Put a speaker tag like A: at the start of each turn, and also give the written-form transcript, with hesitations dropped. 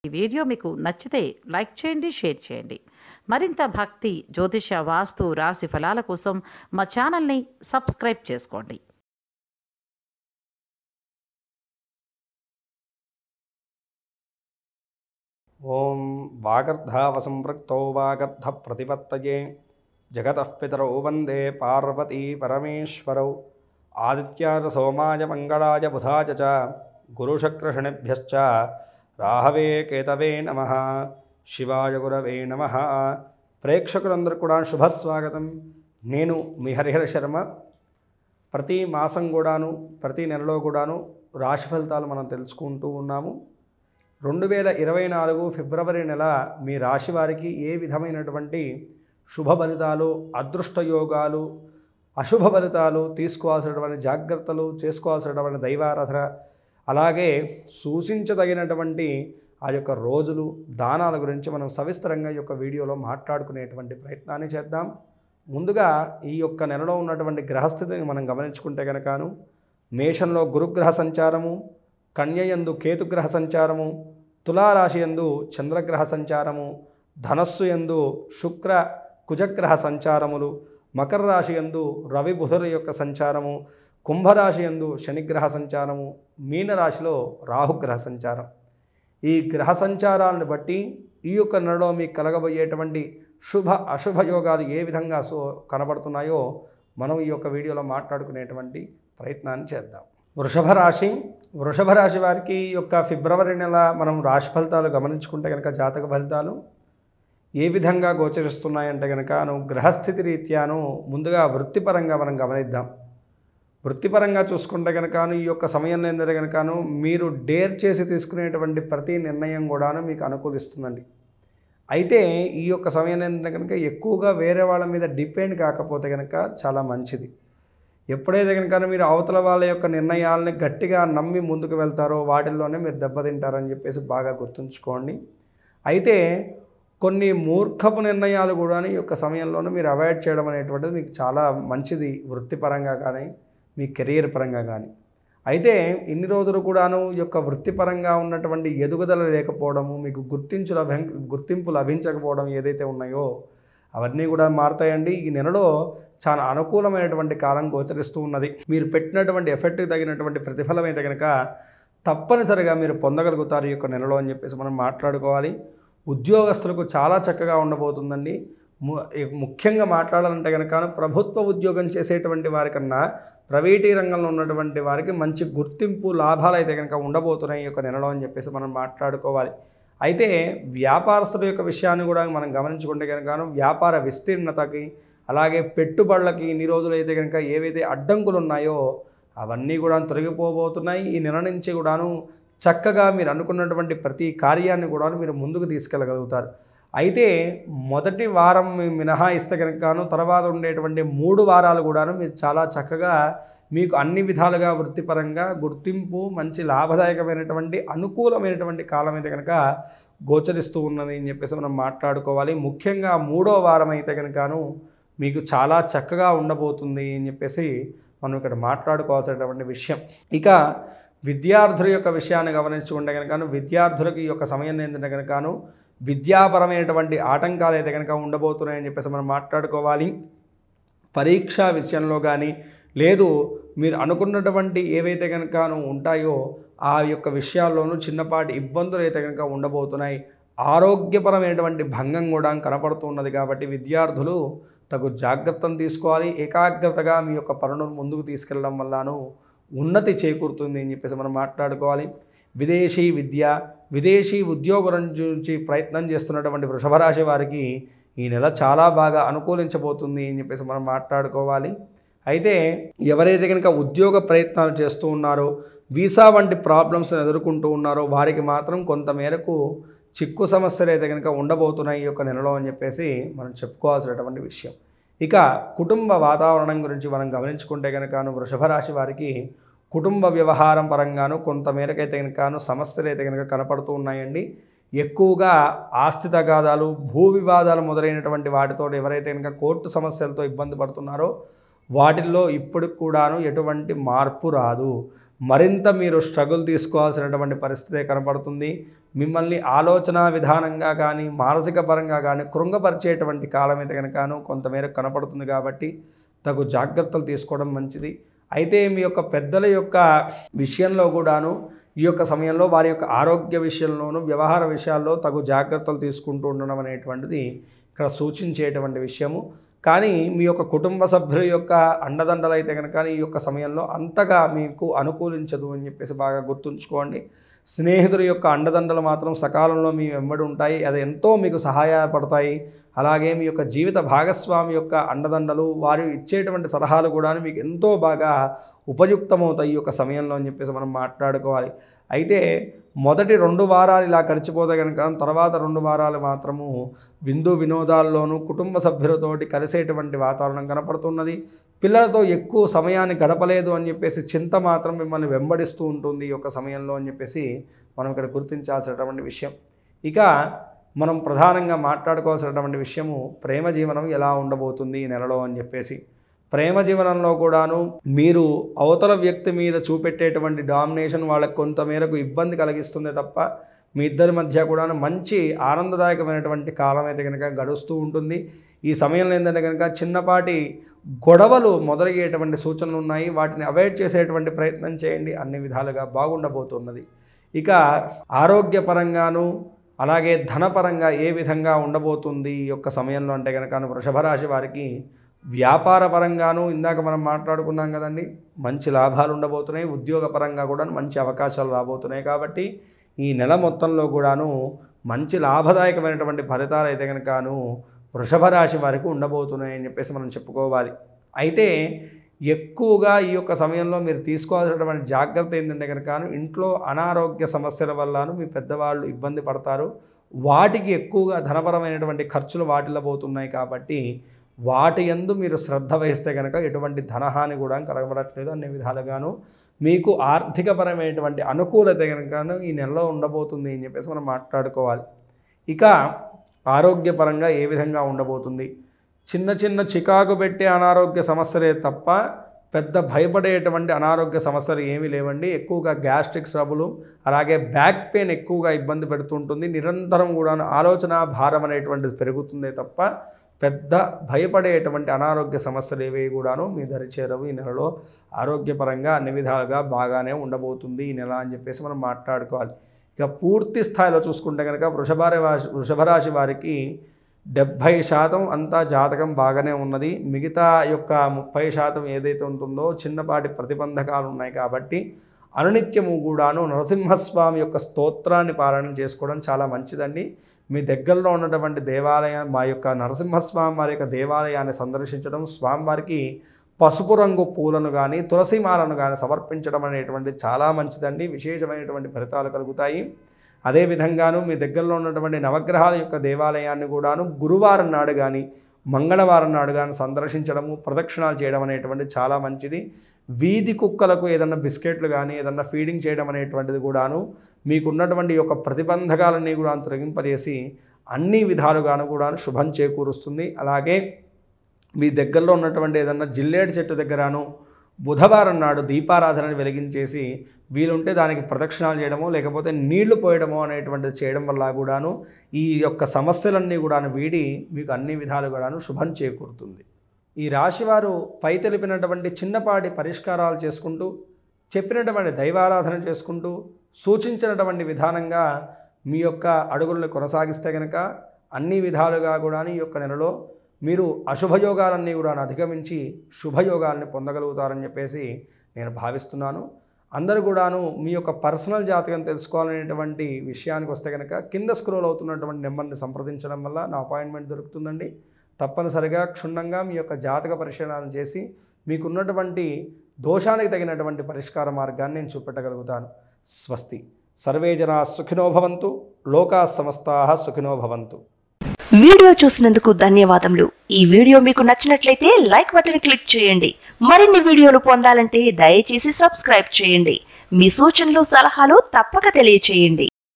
A: ఈ వీడియో మీకు నచ్చితే లైక్ చేయండి, షేర్ చేయండి. మరింత భక్తి, జ్యోతిష, వాస్తు, రాశి ఫలాల కోసం మా ఛానల్ని సబ్స్క్రైబ్ చేసుకోండి.
B: ఓం వాగర్ధావసంపృక్తౌ వాగర్ధ ప్రతిపత్తయే జగతః పితరౌ వందే పార్వతీ పరమేశ్వరౌ ఆదిత్యాయ సోమాయ మంగళాయ బుధాయ చ గురుశుక్రశనిభ్యశ్చ రాహవే కేతవే నమః. శివాయ గురవే నమః. ప్రేక్షకులందరూ కూడా శుభస్వాగతం. నేను మీ హరిహర శర్మ. ప్రతి మాసం కూడాను, ప్రతి నెలలో కూడాను రాశి ఫలితాలు మనం తెలుసుకుంటూ ఉన్నాము. 2024 ఫిబ్రవరి నెల మీ రాశి వారికి ఏ విధమైనటువంటి శుభ ఫలితాలు, అదృష్ట యోగాలు, అశుభ ఫలితాలు, తీసుకోవాల్సినటువంటి జాగ్రత్తలు, చేసుకోవాల్సినటువంటి దైవారాధన, అలాగే సూచించదగినటువంటి ఆ యొక్క రోజులు, దానాల గురించి మనం సవిస్తరంగా ఈ యొక్క వీడియోలో మాట్లాడుకునేటువంటి ప్రయత్నాన్ని చేద్దాం. ముందుగా ఈ యొక్క నెలలో ఉన్నటువంటి గ్రహస్థితిని మనం గమనించుకుంటే కనుకను మేషంలో గురుగ్రహ సంచారము, కన్యయందు కేతుగ్రహ సంచారము, తులారాశి యందు చంద్రగ్రహ సంచారము, ధనస్సు యందు శుక్ర కుజగ్రహ సంచారములు, మకర రాశి యందు రవి బుధుల యొక్క సంచారము, కుంభరాశి యందు శనిగ్రహ సంచారము, మీనరాశిలో రాహుగ్రహ సంచారం. ఈ గ్రహ సంచారాలను బట్టి ఈ యొక్క నెలలో మీకు కలగబోయేటువంటి శుభ అశుభ యోగాలు ఏ విధంగా కనబడుతున్నాయో మనం ఈ యొక్క వీడియోలో మాట్లాడుకునేటువంటి ప్రయత్నాన్ని చేద్దాం. వృషభ రాశి వారికి ఈ యొక్క ఫిబ్రవరి నెల మనం రాశి ఫలితాలు గమనించుకుంటే కనుక జాతక ఫలితాలు ఏ విధంగా గోచరిస్తున్నాయంటే కనుక గ్రహస్థితి రీత్యాను ముందుగా వృత్తిపరంగా మనం గమనిద్దాం. వృత్తిపరంగా చూసుకుంటే కనుక ఈ యొక్క సమయంలో ఏంటంటే కనుక మీరు డేర్ చేసి తీసుకునేటువంటి ప్రతి నిర్ణయం కూడాను మీకు అనుకూలిస్తుందండి. అయితే ఈ యొక్క సమయంలో ఏంటంటే కనుక ఎక్కువగా వేరే వాళ్ళ మీద డిపెండ్ కాకపోతే కనుక చాలా మంచిది. ఎప్పుడైతే కనుక మీరు అవతల వాళ్ళ యొక్క నిర్ణయాలని గట్టిగా నమ్మి ముందుకు వెళ్తారో వాటిల్లోనే మీరు దెబ్బతింటారని చెప్పేసి బాగా గుర్తుంచుకోండి. అయితే కొన్ని మూర్ఖపు నిర్ణయాలు కూడా ఈ యొక్క సమయంలోనూ మీరు అవాయిడ్ చేయడం అనేటువంటిది మీకు చాలా మంచిది, వృత్తిపరంగా కానీ మీ కెరీర్ పరంగా కానీ. అయితే ఇన్ని రోజులు కూడాను ఈ యొక్క వృత్తిపరంగా ఉన్నటువంటి ఎదుగుదల లేకపోవడము, మీకు గుర్తింపు లభించకపోవడం ఏదైతే ఉన్నాయో అవన్నీ కూడా మారుతాయండి. ఈ నెలలో చాలా అనుకూలమైనటువంటి కాలం గోచరిస్తూ ఉన్నది. మీరు పెట్టినటువంటి ఎఫెక్ట్కి తగినటువంటి ప్రతిఫలం అయితే కనుక తప్పనిసరిగా మీరు పొందగలుగుతారు ఈ యొక్క నెలలో అని చెప్పేసి మనం మాట్లాడుకోవాలి. ఉద్యోగస్తులకు చాలా చక్కగా ఉండబోతుందండి. ముఖ్యంగా మాట్లాడాలంటే కనుక ప్రభుత్వ ఉద్యోగం చేసేటువంటి వారికన్నా ప్రైవేటీ రంగంలో ఉన్నటువంటి వారికి మంచి గుర్తింపు, లాభాలు అయితే కనుక ఉండబోతున్నాయి ఈ యొక్క నెలలో అని చెప్పేసి మనం మాట్లాడుకోవాలి. అయితే వ్యాపారస్తుల యొక్క విషయాన్ని కూడా మనం గమనించుకుంటే కనుక వ్యాపార విస్తీర్ణతకి, అలాగే పెట్టుబడులకి ఇన్ని రోజులు అయితే కనుక ఏవైతే అడ్డంకులు ఉన్నాయో అవన్నీ కూడా తొలగిపోబోతున్నాయి. ఈ నెల నుంచి కూడాను చక్కగా మీరు అనుకున్నటువంటి ప్రతి కార్యాన్ని కూడా మీరు ముందుకు తీసుకెళ్ళగలుగుతారు. అయితే మొదటి వారం మినహాయిస్తే కనుక తర్వాత ఉండేటువంటి 3 వారాలు కూడాను మీరు చాలా చక్కగా మీకు అన్ని విధాలుగా వృత్తిపరంగా గుర్తింపు, మంచి లాభదాయకమైనటువంటి అనుకూలమైనటువంటి కాలం అయితే కనుక గోచరిస్తూ ఉన్నది అని చెప్పేసి మనం మాట్లాడుకోవాలి. ముఖ్యంగా 3వ వారం అయితే కనుకను మీకు చాలా చక్కగా ఉండబోతుంది అని చెప్పేసి మనం ఇక్కడ మాట్లాడుకోవాల్సినటువంటి విషయం. ఇక విద్యార్థుల యొక్క విషయాన్ని గమనించుకుంటే కనుక విద్యార్థులకి ఈ యొక్క సమయం ఏంటంటే కనుకను విద్యాపరమైనటువంటి ఆటంకాలు అయితే కనుక ఉండబోతున్నాయని చెప్పేసి మనం మాట్లాడుకోవాలి. పరీక్షా విషయంలో కానీ లేదు మీరు అనుకున్నటువంటి ఏవైతే కనుక ఉంటాయో ఆ యొక్క విషయాల్లోనూ చిన్నపాటి ఇబ్బందులు అయితే కనుక ఉండబోతున్నాయి. ఆరోగ్యపరమైనటువంటి భంగం కూడా కనపడుతున్నది. కాబట్టి విద్యార్థులు తగు జాగ్రత్తను తీసుకోవాలి. ఏకాగ్రతగా మీ యొక్క పనులను ముందుకు తీసుకెళ్ళడం వల్లను ఉన్నతి చేకూరుతుంది అని చెప్పేసి మనం మాట్లాడుకోవాలి. విదేశీ విద్య, విదేశీ ఉద్యోగం నుంచి ప్రయత్నం చేస్తున్నటువంటి వృషభ రాశి వారికి ఈ నెల చాలా బాగా అనుకూలించబోతుంది అని చెప్పేసి మనం మాట్లాడుకోవాలి. అయితే ఎవరైతే కనుక ఉద్యోగ ప్రయత్నాలు చేస్తూ ఉన్నారో, వీసా వంటి ప్రాబ్లమ్స్ని ఎదుర్కొంటూ ఉన్నారో వారికి మాత్రం కొంతమేరకు చిక్కు సమస్యలు అయితే కనుక ఉండబోతున్నాయి ఈ యొక్క నెలలో అని చెప్పేసి మనం చెప్పుకోవాల్సినటువంటి విషయం. ఇక కుటుంబ వాతావరణం గురించి మనం గమనించుకుంటే కనుక వృషభ రాశి వారికి కుటుంబ వ్యవహారం పరంగాను కొంతమేరకైతే కనుక సమస్యలు అయితే కనుక కనపడుతూ ఉన్నాయండి. ఎక్కువగా ఆస్తి తగాదాలు, భూ వివాదాలు మొదలైనటువంటి వాటితో ఎవరైతే కనుక కోర్టు సమస్యలతో ఇబ్బంది పడుతున్నారో వాటిల్లో ఇప్పుడు కూడాను ఎటువంటి మార్పు రాదు. మరింత మీరు స్ట్రగుల్ తీసుకోవాల్సినటువంటి పరిస్థితే కనపడుతుంది. మిమ్మల్ని ఆలోచన విధానంగా కానీ మానసిక పరంగా కానీ కృంగపరిచేటువంటి కాలం అయితే కనుకను కొంతమేరకు కనపడుతుంది. కాబట్టి తగు జాగ్రత్తలు తీసుకోవడం మంచిది. అయితే మీ యొక్క పెద్దల యొక్క విషయంలో కూడాను ఈ యొక్క సమయంలో వారి యొక్క ఆరోగ్య విషయంలోనూ వ్యవహార విషయాల్లో తగు జాగ్రత్తలు తీసుకుంటూ ఉండడం అనేటువంటిది ఇక్కడ సూచించేటువంటి విషయము. కానీ మీ యొక్క కుటుంబ సభ్యుల యొక్క అండదండలు అయితే కనుక ఈ యొక్క సమయంలో అంతగా మీకు అనుకూలించదు అని చెప్పేసి బాగా గుర్తుంచుకోండి. స్నేహితుల యొక్క అండదండలు మాత్రం సకాలంలో మీ వెంబడి ఉంటాయి, అది ఎంతో మీకు సహాయపడతాయి. అలాగే మీ యొక్క జీవిత భాగస్వామి యొక్క అండదండలు, వారు ఇచ్చేటువంటి సలహాలు కూడా మీకు ఎంతో బాగా ఉపయుక్తమవుతాయి ఈ యొక్క సమయంలో అని చెప్పేసి మనం మాట్లాడుకోవాలి. అయితే మొదటి 2 వారాలు ఇలా గడిచిపోతే కనుక తర్వాత 2 వారాలు మాత్రము విందు వినోదాల్లోనూ కుటుంబ సభ్యులతోటి కలిసేటువంటి వాతావరణం కనపడుతున్నది. పిల్లలతో ఎక్కువ సమయాన్ని గడపలేదు అని చెప్పేసి చింత మాత్రం మిమ్మల్ని వెంబడిస్తూ ఉంటుంది ఈ యొక్క సమయంలో అని చెప్పేసి మనం ఇక్కడ గుర్తించాల్సినటువంటి విషయం. ఇక మనం ప్రధానంగా మాట్లాడుకోవాల్సినటువంటి విషయము ప్రేమ జీవనం ఎలా ఉండబోతుంది ఈ నెలలో అని చెప్పేసి. ప్రేమ జీవనంలో కూడాను మీరు అవతల వ్యక్తి మీద చూపెట్టేటువంటి డామినేషన్ వాళ్ళకి కొంతమేరకు ఇబ్బంది కలిగిస్తుంది తప్ప మీ ఇద్దరి మధ్య కూడా మంచి ఆనందదాయకమైనటువంటి కాలం అయితే కనుక గడుస్తూ ఉంటుంది. ఈ సమయంలో ఏంటంటే కనుక చిన్నపాటి గొడవలు మొదలయ్యేటువంటి సూచనలు ఉన్నాయి. వాటిని అవాయిడ్ చేసేటువంటి ప్రయత్నం చేయండి. అన్ని విధాలుగా బాగుండబోతున్నది. ఇక ఆరోగ్యపరంగాను అలాగే ధనపరంగా ఏ విధంగా ఉండబోతుంది ఈ యొక్క సమయంలో అంటే కనుక వృషభ రాశి వారికి వ్యాపార పరంగాను ఇందాక మనం మాట్లాడుకున్నాం కదండి, మంచి లాభాలు ఉండబోతున్నాయి. ఉద్యోగపరంగా కూడా మంచి అవకాశాలు రాబోతున్నాయి. కాబట్టి ఈ నెల మొత్తంలో కూడాను మంచి లాభదాయకమైనటువంటి ఫలితాలు అయితే కనుకను వృషభ రాశి వారికి ఉండబోతున్నాయి అని చెప్పేసి మనం చెప్పుకోవాలి. అయితే ఎక్కువగా ఈ యొక్క సమయంలో మీరు తీసుకోవాల్సినటువంటి జాగ్రత్త ఏంటంటే కనుక ఇంట్లో అనారోగ్య సమస్యల వల్లను మీ పెద్దవాళ్ళు ఇబ్బంది పడతారు. వాటికి ఎక్కువగా ధనపరమైనటువంటి ఖర్చులు వాటిల్లబోతున్నాయి. కాబట్టి వాటి యందు మీరు శ్రద్ధ వహిస్తే కనుక ఎటువంటి ధనహాని కూడా కలగబడట్లేదు. అన్ని విధాలుగాను మీకు ఆర్థికపరమైనటువంటి అనుకూలత కనుక ఈ నెలలో ఉండబోతుంది అని చెప్పేసి మనం మాట్లాడుకోవాలి. ఇక ఆరోగ్యపరంగా ఏ విధంగా ఉండబోతుంది, చిన్న చిన్న చికాకు పెట్టే అనారోగ్య సమస్యలే తప్ప పెద్ద భయపడేటువంటి అనారోగ్య సమస్యలు ఏమీ లేవండి. ఎక్కువగా గ్యాస్ట్రిక్ ట్రబుల్ అలాగే బ్యాక్ పెయిన్ ఎక్కువగా ఇబ్బంది పెడుతుంటుంది. నిరంతరం కూడా ఆలోచన భారం అనేటువంటిది పెరుగుతుందే తప్ప పెద్ద భయపడేటువంటి అనారోగ్య సమస్యలు ఏవి కూడాను మీ దరిచేరవు. ఈ నెలలో ఆరోగ్యపరంగా అన్ని విధాలుగా బాగానే ఉండబోతుంది ఈ నెల అని చెప్పేసి మనం మాట్లాడుకోవాలి. ఇక పూర్తి స్థాయిలో చూసుకుంటే కనుక వృషభ రాశి వారికి 70% అంతా జాతకం బాగానే ఉన్నది. మిగతా యొక్క 30% ఏదైతే ఉంటుందో చిన్నపాటి ప్రతిబంధకాలు ఉన్నాయి. కాబట్టి అనునిత్యము కూడాను నరసింహస్వామి యొక్క స్తోత్రాన్ని పారాయణం చేసుకోవడం చాలా మంచిదండి. మీ దగ్గరలో ఉన్నటువంటి దేవాలయం మా యొక్క నరసింహస్వామి వారి యొక్క దేవాలయాన్ని సందర్శించడం, స్వామివారికి పసుపు రంగు పూలను కానీ తులసిమాలను కానీ సమర్పించడం అనేటువంటి చాలా మంచిదండి. విశేషమైనటువంటి ఫలితాలు కలుగుతాయి. అదేవిధంగాను మీ దగ్గరలో ఉన్నటువంటి నవగ్రహాల యొక్క దేవాలయాన్ని కూడాను గురువారం నాడు కానీ మంగళవారం నాడు కానీ సందర్శించడము, ప్రదక్షిణాలు చేయడం అనేటువంటి చాలా మంచిది. వీధి కుక్కలకు ఏదన్నా బిస్కెట్లు కానీ ఏదన్నా ఫీడింగ్ చేయడం అనేటువంటిది కూడాను మీకున్నటువంటి యొక్క ప్రతిబంధకాలన్నీ కూడా తొలగింపజేసి అన్ని విధాలుగాను కూడా శుభం చేకూరుస్తుంది. అలాగే మీ దగ్గరలో ఉన్నటువంటి ఏదన్నా జిల్లేడు చెట్టు దగ్గరను బుధవారం నాడు దీపారాధనని వెలిగించేసి వీలుంటే దానికి ప్రదక్షిణాలు చేయడమో లేకపోతే నీళ్లు పోయడమో అనేటువంటిది చేయడం వల్ల కూడాను ఈ యొక్క సమస్యలన్నీ కూడాను వీడి మీకు అన్ని విధాలు కూడాను శుభం చేకూరుతుంది. ఈ రాశివారు పై తెలిపినటువంటి చిన్నపాటి పరిష్కారాలు చేసుకుంటూ చెప్పినటువంటి దైవారాధన చేసుకుంటూ సూచించినటువంటి విధానంగా మీ యొక్క అడుగులను కొనసాగిస్తే కనుక అన్ని విధాలుగా కూడా ఈ యొక్క నెలలో మీరు అశుభయోగాలన్నీ కూడా అధిగమించి శుభయోగాల్ని పొందగలుగుతారని చెప్పేసి నేను భావిస్తున్నాను. అందరూ కూడాను మీ యొక్క పర్సనల్ జాతకం తెలుసుకోవాలనేటువంటి విషయానికి వస్తే కనుక కింద స్క్రోల్ అవుతున్నటువంటి నెంబర్ని సంప్రదించడం వల్ల నా అపాయింట్మెంట్ దొరుకుతుందండి. తప్పనిసరిగా క్షుణ్ణంగా మీ యొక్క జాతక పరిశీలన చేసి మీకున్నటువంటి దోషానికి తగినటువంటి పరిష్కార మార్గాన్ని నేను చూపెట్టగలుగుతాను. స్వస్తి. సర్వే జనా సుఖినో భవంతు. లోకా సమస్తాః సుఖినో భవంతు.
C: వీడియో చూసినందుకు ధన్యవాదములు. ఈ వీడియో మీకు నచ్చినట్లయితే లైక్ బటన్ క్లిక్ చేయండి. మరిన్ని వీడియోలు పొందాలంటే దయచేసి సబ్స్క్రైబ్ చేయండి. మీ సూచనలు సలహాలు తప్పక తెలియచేయండి.